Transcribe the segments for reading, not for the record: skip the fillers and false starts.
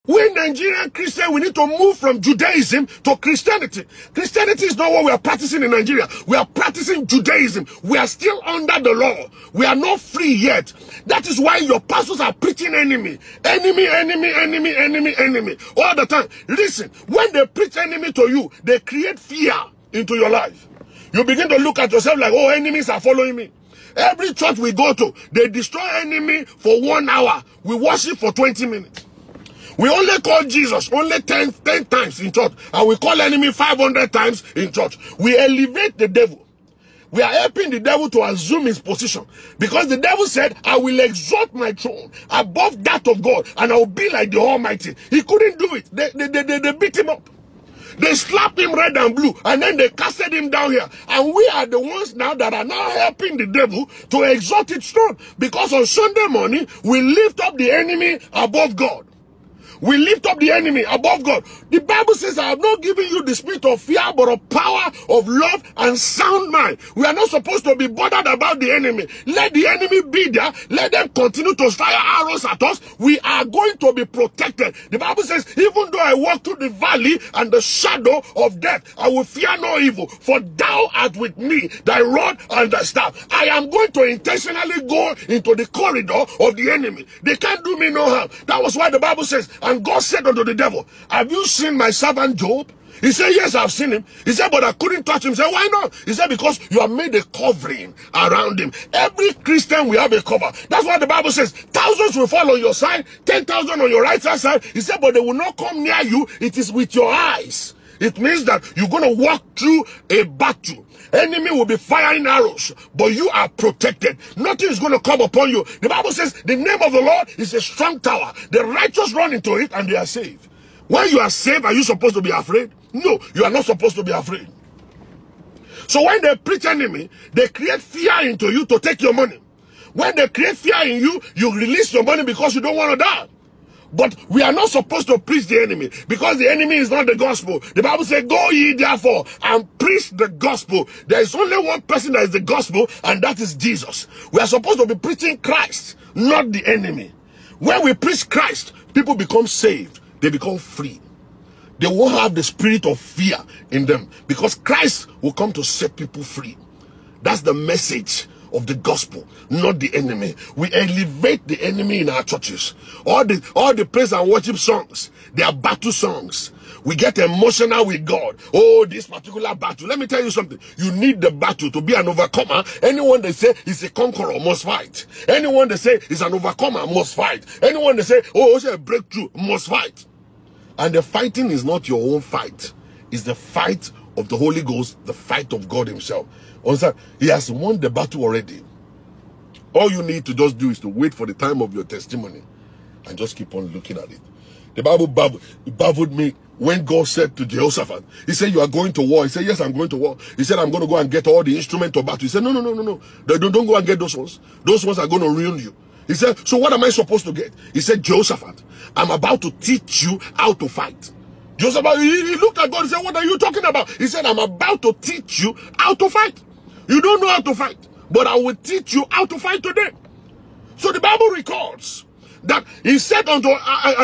We Nigerian Christians, we need to move from Judaism to Christianity. Christianity is not what we are practicing in Nigeria. We are practicing Judaism. We are still under the law. We are not free yet. That is why your pastors are preaching enemy. Enemy, enemy, enemy, enemy, enemy. All the time. Listen, when they preach enemy to you, they create fear into your life. You begin to look at yourself like, oh, enemies are following me. Every church we go to, they destroy enemy for 1 hour. We worship for 20 minutes. We only call Jesus only 10 times in church, and we call enemy 500 times in church. We elevate the devil. We are helping the devil to assume his position, because the devil said, I will exalt my throne above that of God, and I will be like the Almighty. He couldn't do it. They beat him up. They slapped him red and blue, and then they casted him down here. And we are the ones now that are now helping the devil to exalt its throne, because on Sunday morning, we lift up the enemy above God. We lift up the enemy above God. The Bible says, I have not given you the spirit of fear, but of power, of love, and sound mind. We are not supposed to be bothered about the enemy. Let the enemy be there. Let them continue to fire arrows at us. We are going to be protected. The Bible says, even though I walk through the valley and the shadow of death, I will fear no evil, for thou art with me, thy rod and thy staff. I am going to intentionally go into the corridor of the enemy. They can't do me no harm. That was why the Bible says, and God said unto the devil, have you seen my servant Job? He said, yes, I've seen him. He said, but I couldn't touch him. He said, why not? He said, because you have made a covering around him. Every Christian will have a cover. That's why the Bible says, thousands will fall on your side, 10,000 on your right side. He said, but they will not come near you. It is with your eyes. It means that you're going to walk through a battle. Enemy will be firing arrows, but you are protected. Nothing is going to come upon you. The Bible says the name of the Lord is a strong tower. The righteous run into it and they are saved. When you are saved, are you supposed to be afraid? No, you are not supposed to be afraid. So when they preach enemy, they create fear into you to take your money. When they create fear in you, you release your money because you don't want to die. But we are not supposed to preach the enemy, because the enemy is not the gospel. The Bible says, go ye therefore and preach the gospel. There is only one person that is the gospel, and that is Jesus. We are supposed to be preaching Christ, not the enemy. When we preach Christ, people become saved. They become free. They won't have the spirit of fear in them, because Christ will come to set people free. That's the message of the gospel, not the enemy. We elevate the enemy in our churches. All the praise and worship songs, they are battle songs. We get emotional with God. Oh, this particular battle. Let me tell you something. You need the battle to be an overcomer. Anyone they say is a conqueror must fight. Anyone they say is an overcomer must fight. Anyone they say, oh, it's a breakthrough, must fight. And the fighting is not your own fight. It's the fight of the Holy Ghost, the fight of God himself. He has won the battle already. All you need to just do is to wait for the time of your testimony and just keep on looking at it. The Bible baffled me when God said to Jehoshaphat, he said, you are going to war. He said, yes, I'm going to war. He said, I'm going to go and get all the instruments of battle. He said, no. Don't go and get those ones. Those ones are going to ruin you. He said, so what am I supposed to get? He said, Jehoshaphat, I'm about to teach you how to fight. Jehoshaphat, he looked at God and said, what are you talking about? He said, I'm about to teach you how to fight. You don't know how to fight, but I will teach you how to fight today. So the Bible records that he said unto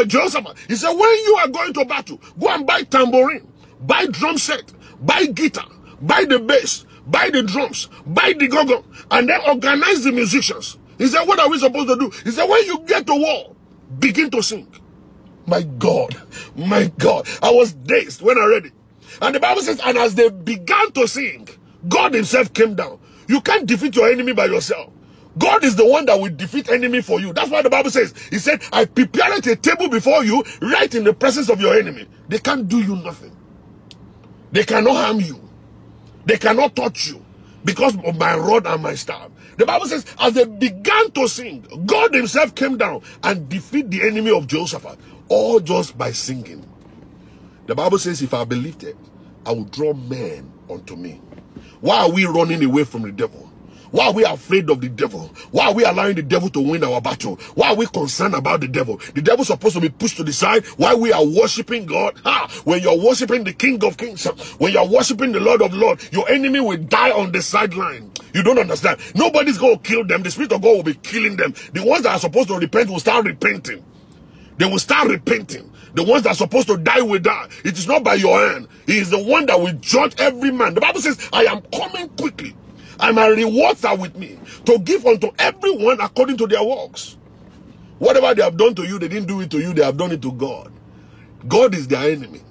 Jehoshaphat, he said, when you are going to battle, go and buy tambourine, buy drum set, buy guitar, buy the bass, buy the drums, buy the gong, and then organize the musicians. He said, what are we supposed to do? He said, when you get to war, begin to sing. My God, I was dazed when I read it. And the Bible says, and as they began to sing, God himself came down. You can't defeat your enemy by yourself. God is the one that will defeat enemy for you. That's why the Bible says, he said, I prepared a table before you right in the presence of your enemy. They can't do you nothing. They cannot harm you. They cannot touch you because of my rod and my staff. The Bible says, as they began to sing, God himself came down and defeated the enemy of Jehoshaphat, all just by singing. The Bible says, if I be lifted, I will draw men unto me. Why are we running away from the devil? Why are we afraid of the devil? Why are we allowing the devil to win our battle? Why are we concerned about the devil? The devil is supposed to be pushed to the side. Why we are worshiping God? When you're worshiping the King of Kings, when you're worshiping the Lord of Lords, your enemy will die on the sideline. You don't understand. Nobody's going to kill them. The Spirit of God will be killing them. The ones that are supposed to repent will start repenting. They will start repenting. The ones that are supposed to die will die. It is not by your hand. He is the one that will judge every man. The Bible says, I am coming quickly, and my rewards are with me, to give unto everyone according to their works. Whatever they have done to you, they didn't do it to you, they have done it to God. God is their enemy.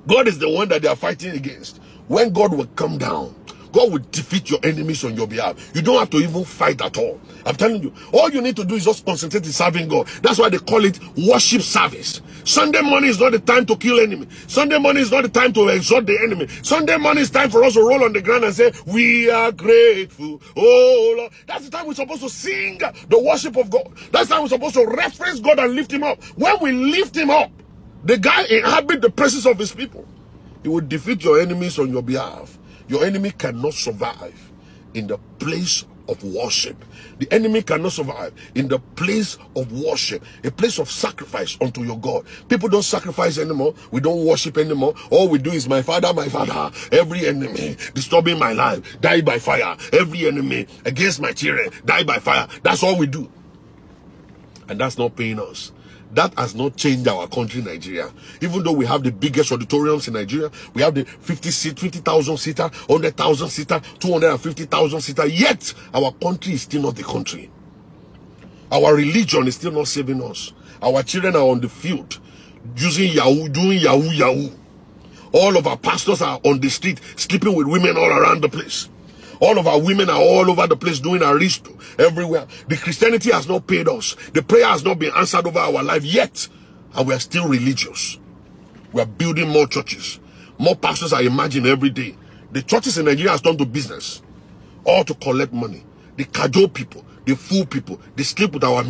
God is the one that they are fighting against. When God will come down, God will defeat your enemies on your behalf. You don't have to even fight at all. I'm telling you, all you need to do is just concentrate in serving God. That's why they call it worship service. Sunday morning is not the time to kill enemy. Sunday morning is not the time to exhort the enemy. Sunday morning is time for us to roll on the ground and say, we are grateful, oh Lord. That's the time we're supposed to sing the worship of God. That's the time we're supposed to reference God and lift him up. When we lift him up, the guy inhabits the presence of his people. He will defeat your enemies on your behalf. Your enemy cannot survive in the place of worship. The enemy cannot survive in the place of worship, a place of sacrifice unto your God. People don't sacrifice anymore. We don't worship anymore. All we do is my father, my father. Every enemy disturbing my life, die by fire. Every enemy against my children, die by fire. That's all we do. And that's not paying us. That has not changed our country, Nigeria. Even though we have the biggest auditoriums in Nigeria, we have the 50,000 seater, 100,000 seater, 250,000 seater, yet our country is still not the country. Our religion is still not saving us. Our children are on the field using Yahoo, doing Yahoo. All of our pastors are on the street sleeping with women all around the place. All of our women are all over the place doing aristo everywhere. The Christianity has not paid us. The prayer has not been answered over our life yet. And we are still religious. We are building more churches. More pastors are emerging every day. The churches in Nigeria has turned to business. All to collect money. They cajole people. They fool people. They sleep with our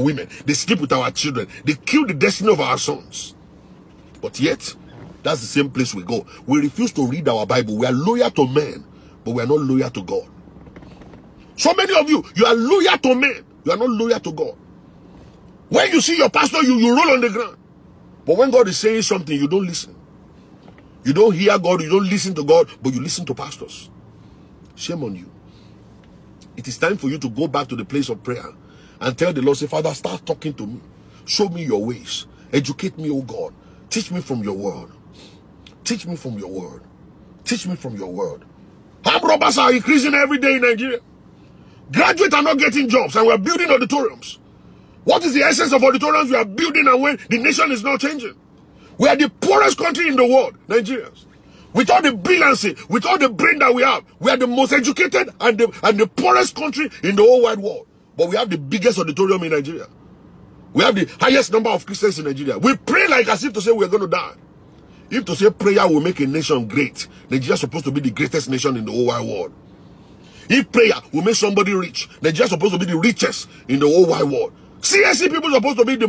women. They sleep with our children. They kill the destiny of our sons. But yet, that's the same place we go. We refuse to read our Bible. We are loyal to men, but we are not loyal to God. So many of you, you are loyal to men. You are not loyal to God. When you see your pastor, you roll on the ground. But when God is saying something, you don't listen. You don't hear God, you don't listen to God, but you listen to pastors. Shame on you. It is time for you to go back to the place of prayer and tell the Lord, say, Father, start talking to me. Show me your ways. Educate me, oh God. Teach me from your word. Teach me from your word. Teach me from your word. Armed robbers are increasing every day in Nigeria. Graduates are not getting jobs, and we are building auditoriums. What is the essence of auditoriums we are building, and when the nation is not changing? We are the poorest country in the world, Nigerians. With all the brilliancy, with all the brain that we have, we are the most educated and the poorest country in the whole wide world. But we have the biggest auditorium in Nigeria. We have the highest number of Christians in Nigeria. We pray like as if to say we are going to die. If to say prayer will make a nation great, Nigeria is supposed to be the greatest nation in the whole wide world. If prayer will make somebody rich, Nigeria is supposed to be the richest in the whole wide world. CSC people are supposed to be the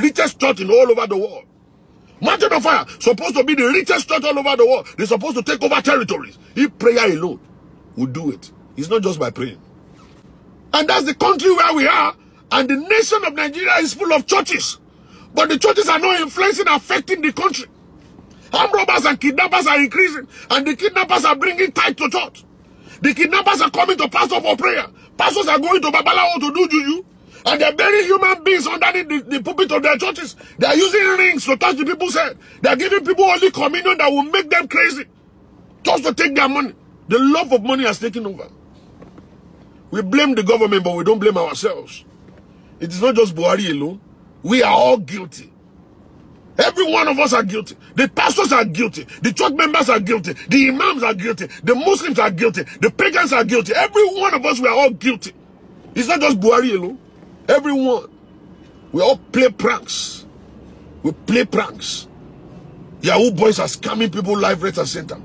richest church in all over the world. Mountain of Fire supposed to be the richest church all over the world. They're supposed to take over territories. If prayer alone will do it, it's not just by praying. And that's the country where we are. And the nation of Nigeria is full of churches. But the churches are not influencing, affecting the country. Armed robbers and kidnappers are increasing. And the kidnappers are bringing tithe to church. The kidnappers are coming to pastor for prayer. Pastors are going to Babalawo to do juju. And they're burying human beings underneath the pulpit of their churches. They are using rings to touch the people's head. They are giving people only communion that will make them crazy. Just to take their money. The love of money has taken over. We blame the government, but we don't blame ourselves. It is not just Buhari alone. We are all guilty. Every one of us are guilty. The pastors are guilty. The church members are guilty. The imams are guilty. The Muslims are guilty. The pagans are guilty. Every one of us, we are all guilty. It's not just Buhari alone. Everyone. We all play pranks. We play pranks. Yahoo boys are scamming people live right and center.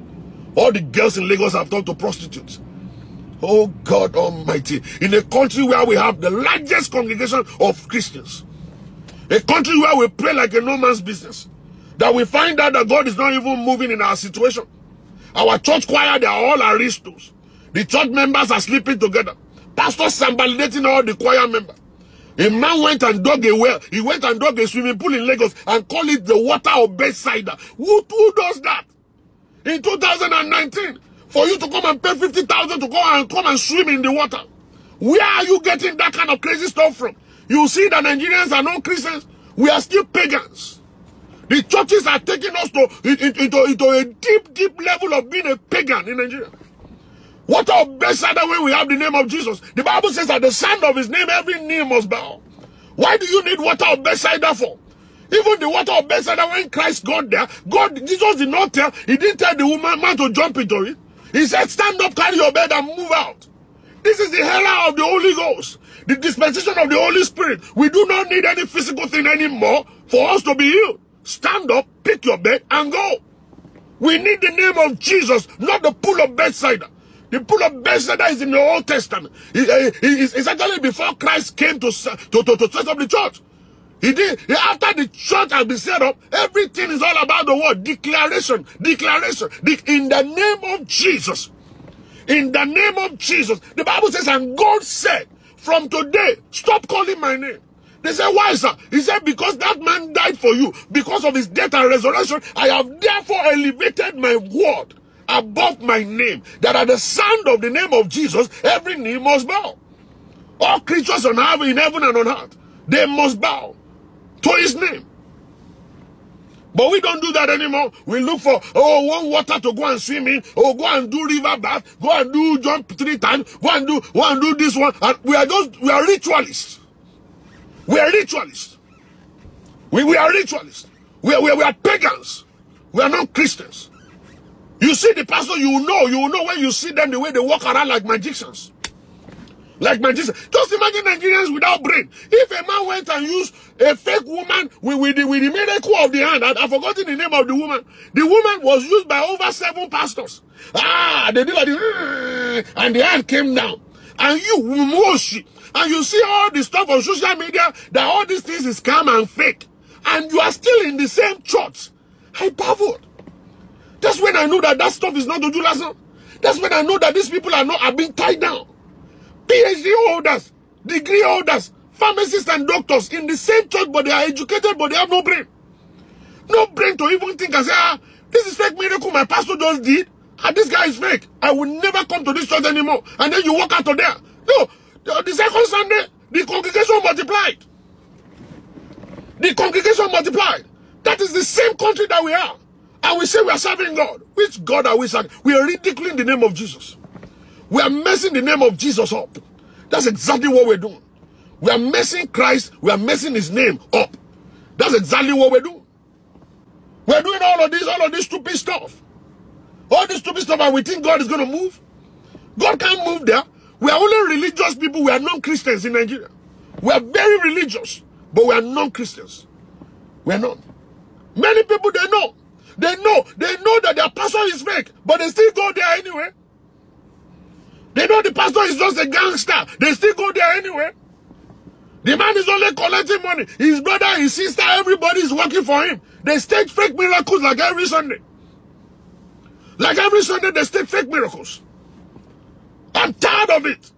All the girls in Lagos have turned to prostitutes. Oh God Almighty. In a country where we have the largest congregation of Christians. A country where we pray like a no man's business. That we find out that God is not even moving in our situation. Our church choir, they are all aristos. The church members are sleeping together. Pastors are validating all the choir members. A man went and dug a well. He went and dug a swimming pool in Lagos and called it the water of Bethsaida. Who does that? In 2019, for you to come and pay 50,000 to come and swim in the water. Where are you getting that kind of crazy stuff from? You see that Nigerians are not Christians. We are still pagans. The churches are taking us into a deep level of being a pagan in Nigeria. What of Bethsaida when we have the name of Jesus? The Bible says at the sound of his name, every knee must bow. Why do you need water of Bethsaida for? Even the water of Bethsaida, when Christ got there, Jesus did not tell, he didn't tell the man to jump into it. He said, stand up, carry your bed and move out. This is the hella of the Holy Ghost, the dispensation of the Holy Spirit. We do not need any physical thing anymore for us to be healed. Stand up, pick your bed and go. We need the name of Jesus, not the pool of Bethsaida. The pool of Bethsaida is in the Old Testament. It's actually before Christ came to set up the church. He did. After the church has been set up, everything is all about the word declaration. In the name of Jesus. In the name of Jesus. The Bible says, and God said, from today, stop calling my name. They said, why, sir? He said, because that man died for you. Because of his death and resurrection, I have therefore elevated my word above my name, that at the sound of the name of Jesus, every knee must bow. All creatures on earth, in heaven and on earth, they must bow to his name. But we don't do that anymore. We look for, one water to go and swim in, go and do river bath, go and do jump 3 times, go and do this one. And we are ritualists. We are ritualists. We are ritualists. We are pagans. We are not Christians. You see the pastor, you will know when you see them the way they walk around like magicians. Like magicians. Just imagine Nigerians without brain. If a man went and used a fake woman with the miracle of the hand, I've forgotten the name of the woman. The woman was used by over 7 pastors. They did like this, and the hand came down. And and you see all the stuff on social media that all these things is scam and fake. And you are still in the same church. I baffled. That's when I know that stuff is not to do last. That's when I know that these people are being tied down. PhD holders, degree holders, pharmacists and doctors in the same church, but they are educated, but they have no brain. No brain to even think and say, this is fake miracle my pastor just did, and this guy is fake. I will never come to this church anymore. And then you walk out of there. No, the second Sunday, the congregation multiplied. The congregation multiplied. That is the same country that we are. And we say we are serving God. Which God are we serving? We are ridiculing the name of Jesus. We are messing the name of Jesus up. That's exactly what we're doing. We are messing Christ. We are messing his name up. That's exactly what we're doing. We're doing all of this stupid stuff. All this stupid stuff, and we think God is going to move. God can't move there. We are only religious people. We are non-Christians in Nigeria. We are very religious, but we are non-Christians. We are not. Many people, they know. They know that their pastor is fake, but they still go there anyway. They know the pastor is just a gangster. They still go there anyway. The man is only collecting money. His brother, his sister, everybody is working for him. They stage fake miracles like every Sunday. Like every Sunday, they stage fake miracles. I'm tired of it.